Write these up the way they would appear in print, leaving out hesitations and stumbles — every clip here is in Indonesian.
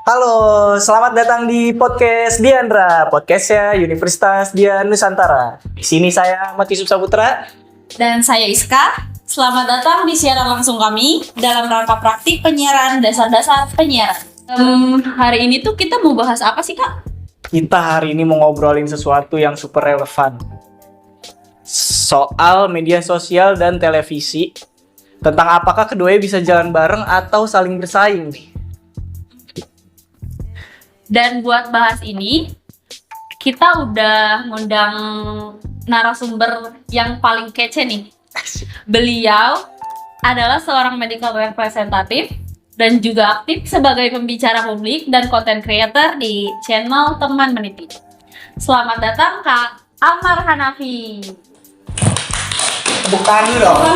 Halo, selamat datang di podcast Diandra, podcastnya Universitas Dian Nusantara. Di sini saya Ahmad Yusuf Saputra. Dan saya Iska. Selamat datang di siaran langsung kami dalam rangka praktik penyiaran dasar-dasar penyiaran. Hari ini tuh kita mau bahas apa sih, Kak? Kita hari ini mau ngobrolin sesuatu yang super relevan. Soal media sosial dan televisi. Tentang apakah keduanya bisa jalan bareng atau saling bersaing. Dan buat bahas ini, kita udah ngundang narasumber yang paling kece nih. Beliau adalah seorang medical representative dan juga aktif sebagai pembicara publik dan content creator di channel Teman Meniti. Selamat datang Kak Amar Hanafi. Bukan dong.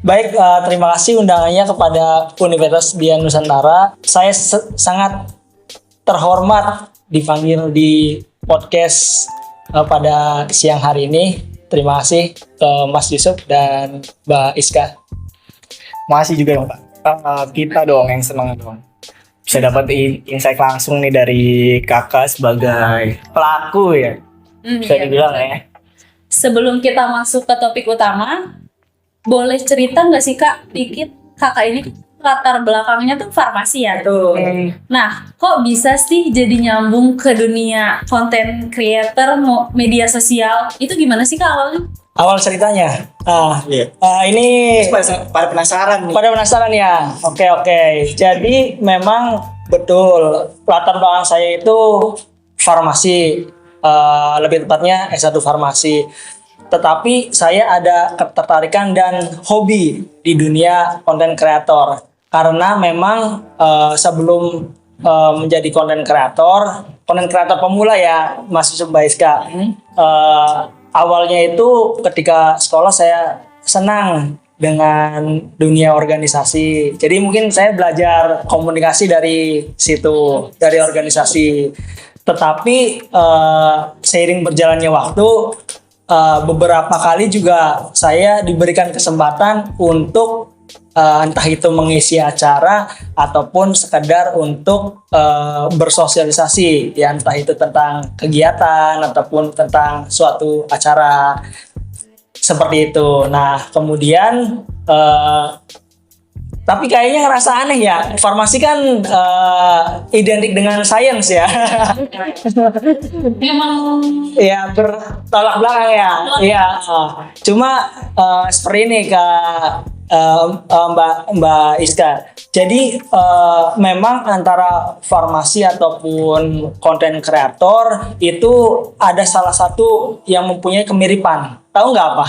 Baik, terima kasih undangannya kepada Universitas Dian Nusantara. Saya sangat terhormat dipanggil di podcast pada siang hari ini. Terima kasih ke Mas Yusuf dan Mbak Iska. Makasih juga Pak. Kita dong yang senang dong. Bisa dapat insight langsung nih dari kakak sebagai pelaku ya. Bisa dibilang ya. Sebelum kita masuk ke topik utama, boleh cerita nggak sih Kak, dikit kakak ini latar belakangnya tuh farmasi ya? Betul. Nah, kok bisa sih jadi nyambung ke dunia content creator, media sosial? Itu gimana sih Kak awalnya? Awal ceritanya, ini pada penasaran nih. Pada penasaran ya. Oke. Jadi memang betul latar belakang saya itu farmasi, lebih tepatnya S1 farmasi. Tetapi saya ada ketertarikan dan hobi di dunia content creator karena memang sebelum menjadi content creator pemula ya Mas Yusuf Baiska, awalnya itu ketika sekolah saya senang dengan dunia organisasi. Jadi mungkin saya belajar komunikasi dari situ, dari organisasi. Tetapi seiring berjalannya waktu, beberapa kali juga saya diberikan kesempatan untuk entah itu mengisi acara ataupun sekedar untuk bersosialisasi ya, entah itu tentang kegiatan ataupun tentang suatu acara seperti itu. Nah kemudian tapi kayaknya ngerasa aneh ya, farmasi kan identik dengan sains ya. Memang ya bertolak belakang ya. Iya. Cuma seperti ini Kak Mbak Iska. Jadi memang antara farmasi ataupun content creator itu ada salah satu yang mempunyai kemiripan. Tahu nggak apa?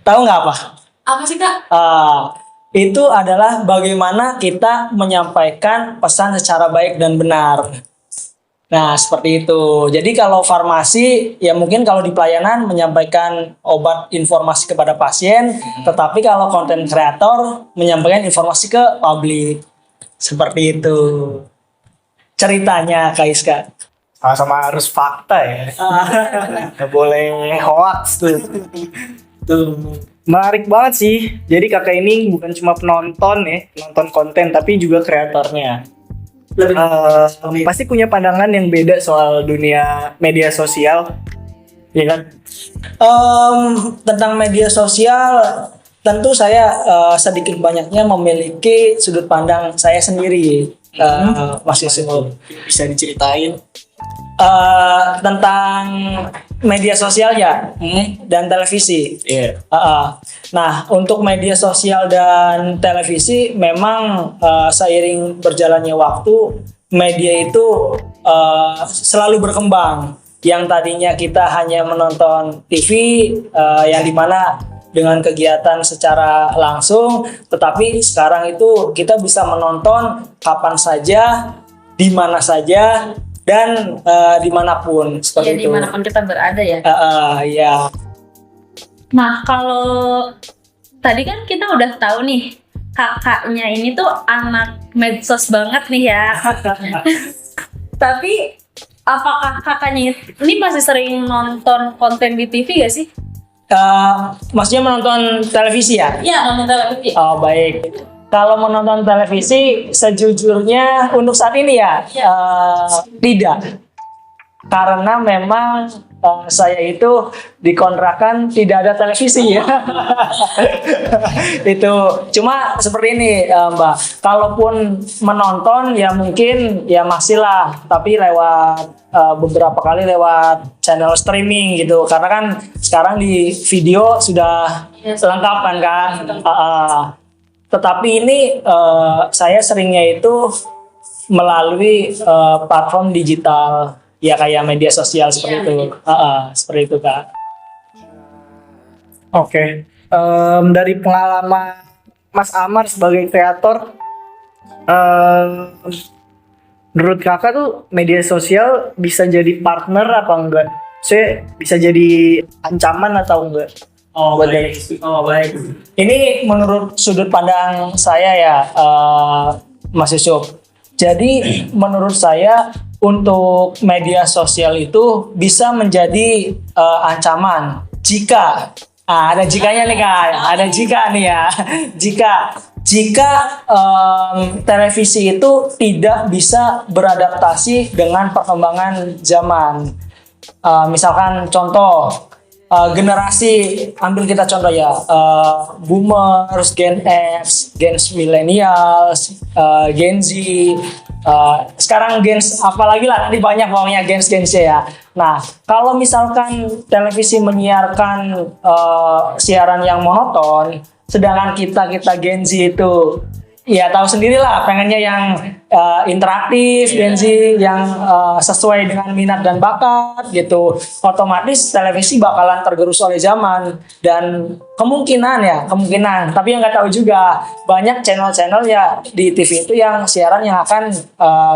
Tahu nggak apa? apa sih Kak? Itu adalah bagaimana kita menyampaikan pesan secara baik dan benar. Nah, seperti itu. Jadi kalau farmasi, ya mungkin kalau di pelayanan menyampaikan obat informasi kepada pasien, tetapi kalau content creator menyampaikan informasi ke publik. Seperti itu ceritanya, Kak Iska. Sama-sama harus fakta ya. Nggak boleh hoax tuh. Menarik banget sih. Jadi kakak ini bukan cuma penonton konten, tapi juga kreatornya. Pasti punya pandangan yang beda soal dunia media sosial, ya kan? Tentang media sosial, tentu saya sedikit banyaknya memiliki sudut pandang saya sendiri, Mas Yusuf. Bisa diceritain tentang media sosial ya dan televisi. Nah, untuk media sosial dan televisi memang seiring berjalannya waktu media itu selalu berkembang. Yang tadinya kita hanya menonton TV yang dimana dengan kegiatan secara langsung, tetapi sekarang itu kita bisa menonton kapan saja, di mana saja, dan dimanapun seperti itu. Dimanapun kita berada ya. Ya. Nah kalau tadi kan kita udah tahu nih kakaknya ini tuh anak medsos banget nih ya. Tapi apakah kakaknya ini masih sering nonton konten di TV gak sih? Maksudnya menonton televisi ya? Iya, nonton televisi. Oh baik. Kalau menonton televisi, sejujurnya untuk saat ini ya, tidak. Karena memang saya itu dikontrakan tidak ada televisi ya. Itu cuma seperti ini Mbak. Kalaupun menonton ya mungkin ya masih lah, tapi lewat beberapa kali lewat channel streaming gitu. Karena kan sekarang di video sudah lengkap kan. Tetapi ini saya seringnya itu melalui platform digital. Ya kayak media sosial seperti itu, seperti itu Kak. Oke. Dari pengalaman Mas Amar sebagai kreator, menurut kakak tuh media sosial bisa jadi partner apa enggak? Saya bisa jadi ancaman atau enggak? Baik. Ini menurut sudut pandang saya ya, Mas Yusuf. Jadi menurut saya untuk media sosial itu bisa menjadi ancaman jika ada jikanya nih Kak, ada jika nih ya, jika televisi itu tidak bisa beradaptasi dengan perkembangan zaman. Misalkan contoh generasi, ambil kita contoh ya, boomers, Gen X, Gen millennials, Gen Z, sekarang gens apalagi lah, nanti banyak pokoknya gens ya. Nah kalau misalkan televisi menyiarkan siaran yang monoton, sedangkan kita Gen Z itu ya tahu sendirilah pengennya yang interaktif, Gen Z yang sesuai dengan minat dan bakat gitu. Otomatis televisi bakalan tergerus oleh zaman dan kemungkinan, tapi yang nggak tahu juga banyak channel-channel ya di TV itu yang siaran yang akan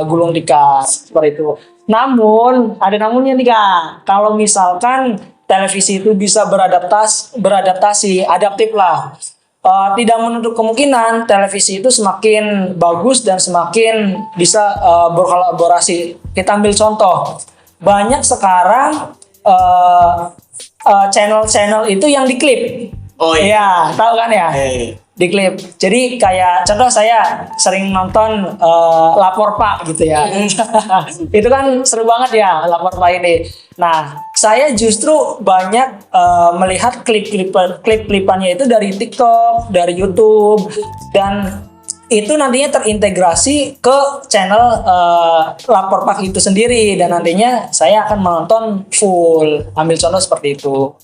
gulung tikar seperti itu. Namun ada namunnya nih Kak, kalau misalkan televisi itu bisa beradaptasi, adaptif lah. Tidak menutup kemungkinan televisi itu semakin bagus dan semakin bisa berkolaborasi. Kita ambil contoh, banyak sekarang channel-channel itu yang diklip. Oh iya, tahu kan ya? Diklip. Jadi kayak contoh saya sering nonton Lapor Pak gitu ya. Itu kan seru banget ya Lapor Pak ini. Nah, saya justru banyak melihat klip-klipannya itu dari TikTok, dari YouTube, dan itu nantinya terintegrasi ke channel Lapor Pak itu sendiri, dan nantinya saya akan menonton full. Ambil contoh seperti itu.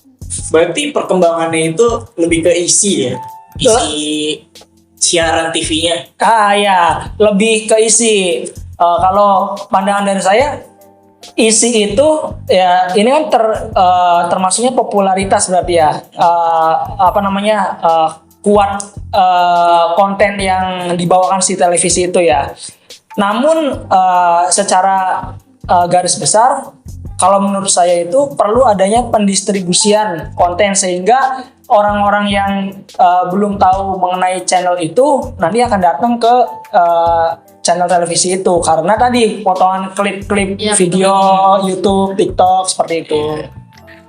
Berarti perkembangannya itu lebih ke isi ya? Isi siaran TV-nya? Ya, lebih ke isi. Kalau pandangan dari saya, isi itu ya ini kan termasuknya popularitas berarti ya. Kuat konten yang dibawakan si televisi itu ya. Namun secara garis besar, kalau menurut saya itu perlu adanya pendistribusian konten sehingga orang-orang yang belum tahu mengenai channel itu nanti akan datang ke channel televisi itu karena tadi potongan klip-klip video YouTube, TikTok seperti itu.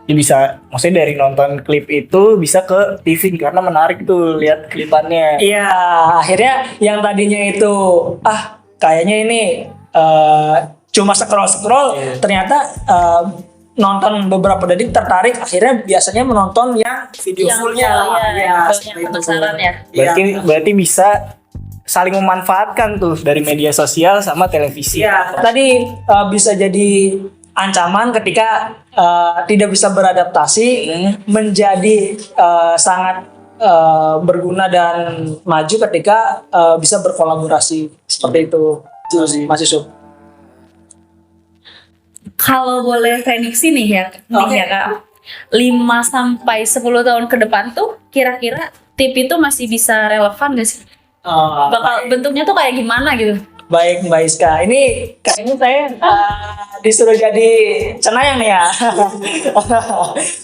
Ya bisa, maksudnya dari nonton klip itu bisa ke TV karena menarik tuh lihat klipannya. Iya, akhirnya yang tadinya itu kayaknya ini cuma scroll, ternyata nonton beberapa detik tertarik, akhirnya biasanya menonton yang video fullnya. Yang penasaran ya. Berarti bisa saling memanfaatkan tuh dari media sosial sama televisi. Iya, tadi bisa jadi ancaman ketika tidak bisa beradaptasi, menjadi sangat berguna dan maju ketika bisa berkolaborasi seperti itu. Mas Yusuf. Kalau boleh prediksi nih ya, Kak. 5-10 tahun ke depan tuh kira-kira TV itu masih bisa relevan gak sih? Bakal bentuknya tuh kayak gimana gitu? Baik Mbak Iska, ini kayaknya saya disuruh jadi cenayang nih ya.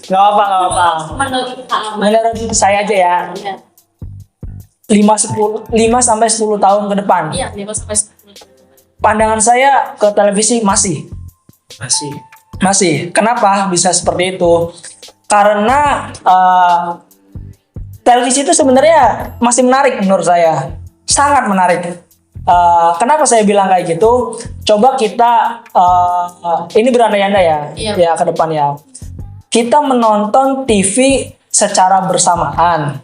Gak apa-apa. Menurut saya aja ya. 5-10 tahun ke depan. Iya, 5-10. Pandangan saya ke televisi masih. Kenapa bisa seperti itu? Karena televisi itu sebenarnya masih menarik menurut saya. sangat menarik. Kenapa saya bilang kayak gitu? Coba kita ini berandai-andai ya, Iya. ya ke depan ya. Kita menonton TV secara bersamaan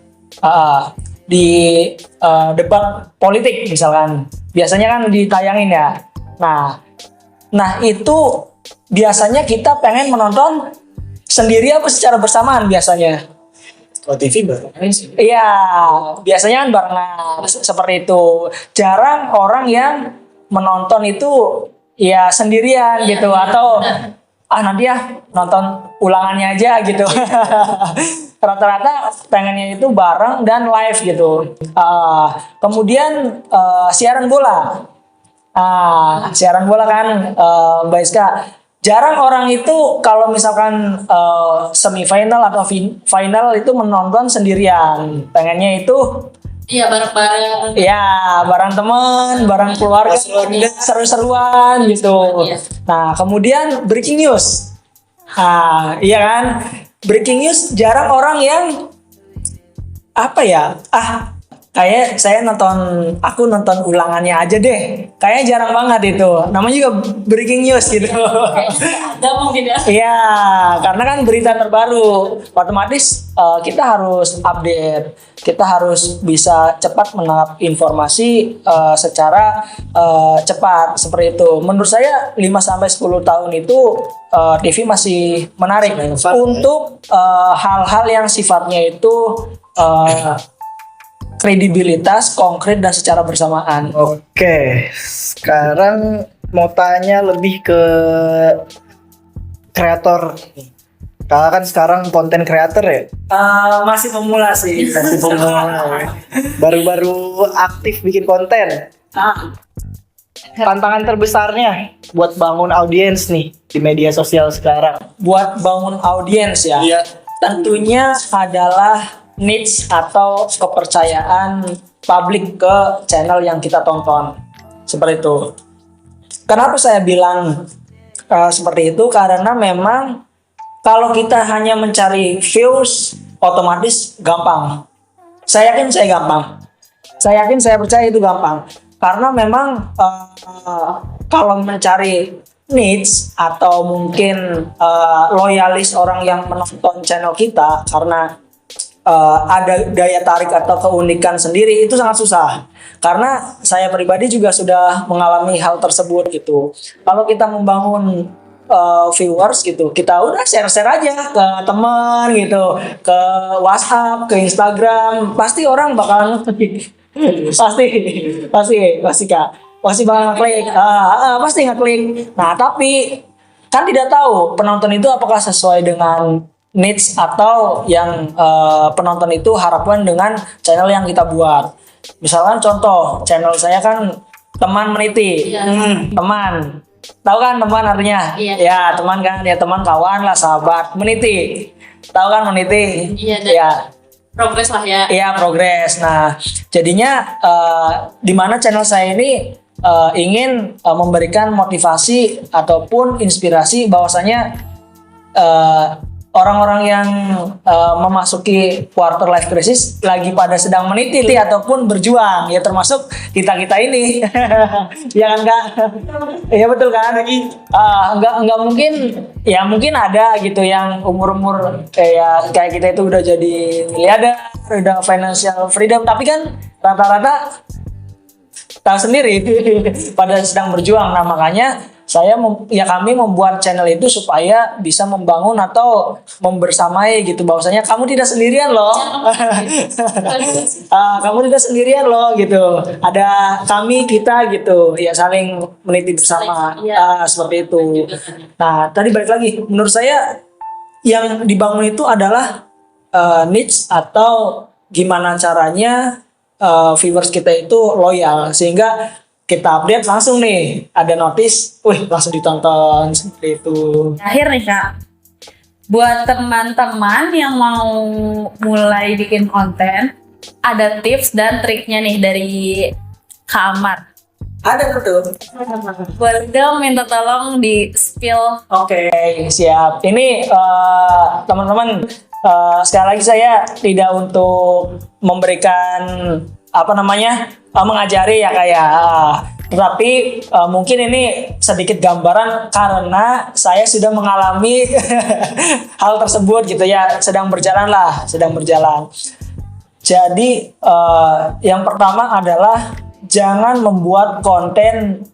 di debat politik misalkan. Biasanya kan ditayangin ya. Nah itu biasanya kita pengen menonton sendiri apa secara bersamaan biasanya? Kalau TV barengan sih. Iya, biasanya kan barengan seperti itu. Jarang orang yang menonton itu ya sendirian gitu atau nanti ya nonton ulangannya aja gitu. Rata-rata pengennya itu bareng dan live gitu. Kemudian siaran bola. Siaran bola kan Mbak Iska. Jarang orang itu kalau misalkan semifinal atau final itu menonton sendirian. Pengennya itu Iya, bareng-bareng. ya bareng teman, bareng keluarga, seru-seruan gitu. Iya. Nah kemudian breaking news. Iya kan, breaking news jarang orang yang apa ya? Kayak aku nonton ulangannya aja deh. Kayaknya jarang banget itu. Namanya juga breaking news gitu. Ada mungkin ya. Iya, karena kan berita terbaru, otomatis kita harus update, kita harus bisa cepat menangkap informasi secara cepat seperti itu. Menurut saya 5-10 tahun itu TV masih menarik untuk hal-hal yang sifatnya itu kredibilitas, konkret dan secara bersamaan. Oke, sekarang mau tanya lebih ke kreator. Kakak kan sekarang konten kreator ya? Masih pemula sih. Masih pemula. Baru-baru aktif bikin konten. Tantangan terbesarnya buat bangun audiens nih di media sosial sekarang. Buat bangun audiens ya. Iya. Tentunya adalah niche atau kepercayaan publik ke channel yang kita tonton. Seperti itu. Kenapa saya bilang seperti itu? Karena memang kalau kita hanya mencari views, otomatis gampang. Saya yakin saya percaya itu gampang. Karena memang kalau mencari niche atau mungkin loyalis orang yang menonton channel kita karena ada daya tarik atau keunikan sendiri, itu sangat susah. Karena saya pribadi juga sudah mengalami hal tersebut gitu. Kalau kita membangun viewers gitu, kita udah share aja ke teman gitu, ke WhatsApp, ke Instagram, pasti orang bakalan ngeklik. pasti Kak, pasti bakal ngeklik. Pasti ngeklik. Nah tapi kan tidak tahu penonton itu apakah sesuai dengan niche atau yang penonton itu harapkan dengan channel yang kita buat. Misalkan contoh, channel saya kan teman meniti. Iya. Teman. Tahu kan teman artinya? Iya. Ya, teman kan, ya teman, kawan lah, sahabat. Meniti. Tahu kan meniti? Iya, dan Ya. progres lah ya. Iya, progres. Nah, jadinya di mana channel saya ini ingin memberikan motivasi ataupun inspirasi bahwasanya orang-orang yang memasuki quarter life crisis lagi pada sedang meniti ataupun berjuang, ya termasuk kita ini. Ya kan Kak? Iya betul kan? Enggak mungkin, ya mungkin ada gitu yang umur kayak kita itu udah jadi miliarder, udah financial freedom, tapi kan rata-rata tahu sendiri pada sedang berjuang. Nah makanya kami membuat channel itu supaya bisa membangun atau membersamai gitu, bahwasanya kamu tidak sendirian loh. Kamu tidak sendirian loh gitu, ada kita gitu ya, saling meniti bersama. Iya. Seperti itu. Nah tadi balik lagi, menurut saya yang dibangun itu adalah niche atau gimana caranya viewers kita itu loyal, sehingga kita update langsung nih, ada notice, langsung ditonton seperti itu. Akhir nih Kak, buat teman-teman yang mau mulai bikin konten, ada tips dan triknya nih dari Kak Amar. Ada betul. Boleh dong minta tolong di spill. Oke, siap. Ini teman-teman, sekali lagi saya tidak untuk memberikan mengajari ya kayak. Tetapi mungkin ini sedikit gambaran karena saya sudah mengalami hal tersebut gitu ya, sedang berjalan. Jadi yang pertama adalah jangan membuat konten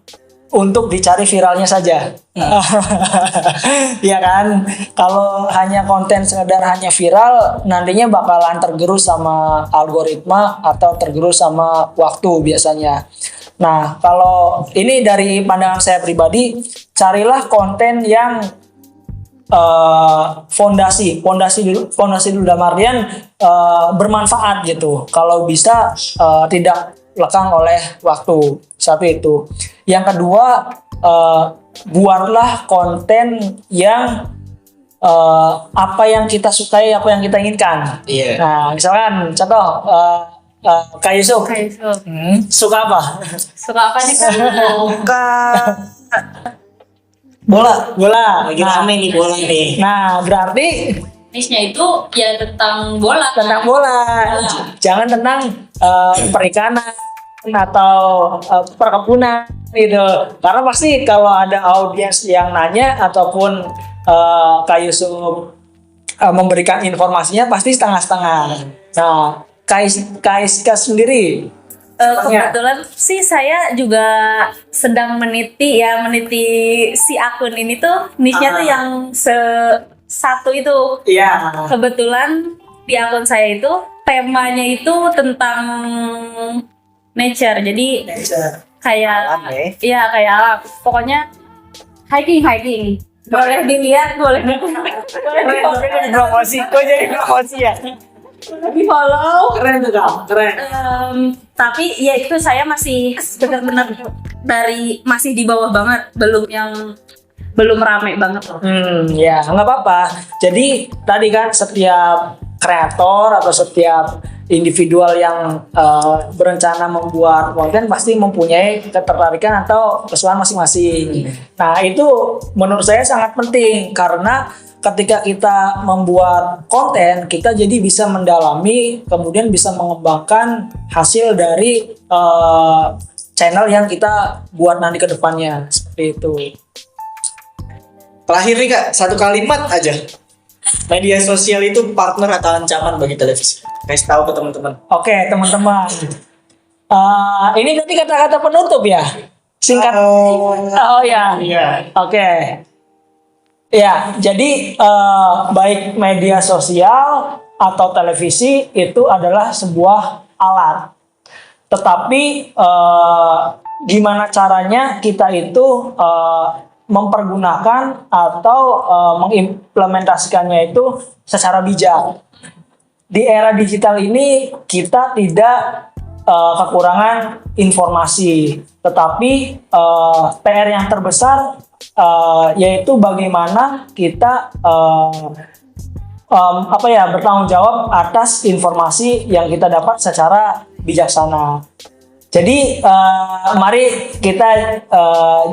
untuk dicari viralnya saja. Ya kan? Kalau hanya konten sekedar hanya viral, nantinya bakalan tergerus sama algoritma atau tergerus sama waktu biasanya. Nah, kalau ini dari pandangan saya pribadi, carilah konten yang fondasi dulu dalam artian bermanfaat gitu. Kalau bisa tidak lekang oleh waktu. Satu itu. Yang kedua, buatlah konten yang apa yang kita sukai, apa yang kita inginkan. Iya. Nah, misalkan contoh Kak Yusuf, suka apa? Suka apa nih Kak? Suka Bola. Lagi rame nih bola nih. Nah, berarti Niche-nya itu ya tentang bola. tentang bola. Jangan tentang perikanan atau perkebunan gitu. Karena pasti kalau ada audiens yang nanya ataupun Kak Yusuf memberikan informasinya pasti setengah-setengah. Nah, Kaiska sendiri Kebetulan sih saya juga sedang meniti si akun ini tuh niche-nya tuh yang satu itu. iya. Kebetulan di akun saya itu temanya itu tentang nature. Jadi kayak iya kayak alam. Pokoknya hiking. Boleh dilihat, boleh promosi, kok jadi promosi ya? di follow. Keren tuh Kak, keren. Tapi ya itu saya masih benar-benar masih di bawah banget, belum rame banget loh. Ya nggak apa-apa. Jadi tadi kan setiap kreator atau setiap individual yang berencana membuat konten pasti mempunyai ketertarikan atau kesukaan masing-masing. Nah itu menurut saya sangat penting karena ketika kita membuat konten, kita jadi bisa mendalami, kemudian bisa mengembangkan hasil dari channel yang kita buat nanti ke depannya. Seperti itu. Terakhir nih Kak, satu kalimat aja. Media sosial itu partner atau ancaman bagi televisi? Kasih tahu ke teman-teman. Oke, teman-teman. Ini berarti kata-kata penutup ya? Singkat. Oh ya. Iya. Oke. Ya, jadi baik media sosial atau televisi itu adalah sebuah alat. Tetapi gimana caranya kita itu mempergunakan atau mengimplementasikannya itu secara bijak. Di era digital ini kita tidak kekurangan informasi, tetapi PR yang terbesar yaitu bagaimana kita bertanggung jawab atas informasi yang kita dapat secara bijaksana. Jadi mari kita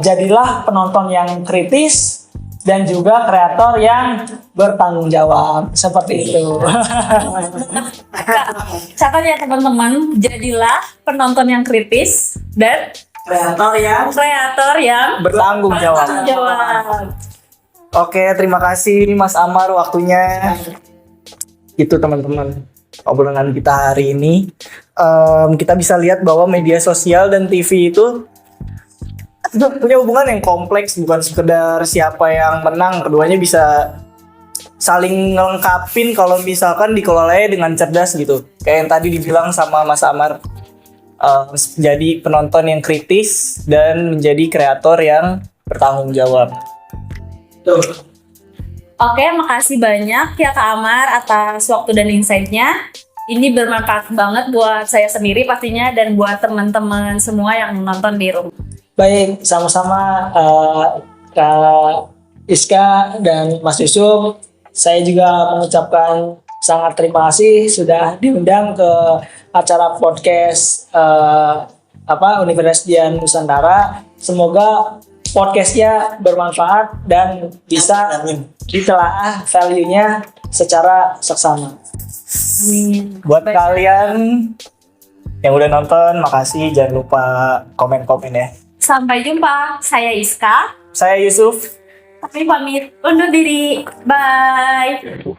jadilah penonton yang kritis dan juga kreator yang bertanggung jawab, seperti itu. Catat ya teman-teman, jadilah penonton yang kritis dan kreator yang Bertanggung jawab. jawab. Oke, terima kasih Mas Amar waktunya. Itu teman-teman obrolan kita hari ini. Kita bisa lihat bahwa media sosial dan TV itu punya hubungan yang kompleks, bukan sekedar siapa yang menang. Keduanya bisa saling ngelengkapin kalau misalkan dikelolanya dengan cerdas gitu. Kayak yang tadi dibilang sama Mas Amar. Jadi penonton yang kritis dan menjadi kreator yang bertanggung jawab. Oke, makasih banyak ya Kak Amar atas waktu dan insight-nya. Ini bermanfaat banget buat saya sendiri pastinya dan buat teman-teman semua yang menonton di rumah. Baik, sama-sama Kak Iska dan Mas Yusuf. Saya juga mengucapkan sangat terima kasih sudah diundang ke acara podcast Universitas Dian Nusantara. Semoga podcastnya bermanfaat dan bisa ditelaah value-nya secara seksama. Amin. Buat kalian Yang udah nonton, makasih. Jangan lupa komen-komen ya. Sampai jumpa. Saya Iska. Saya Yusuf. Tapi pamit undur diri. Bye.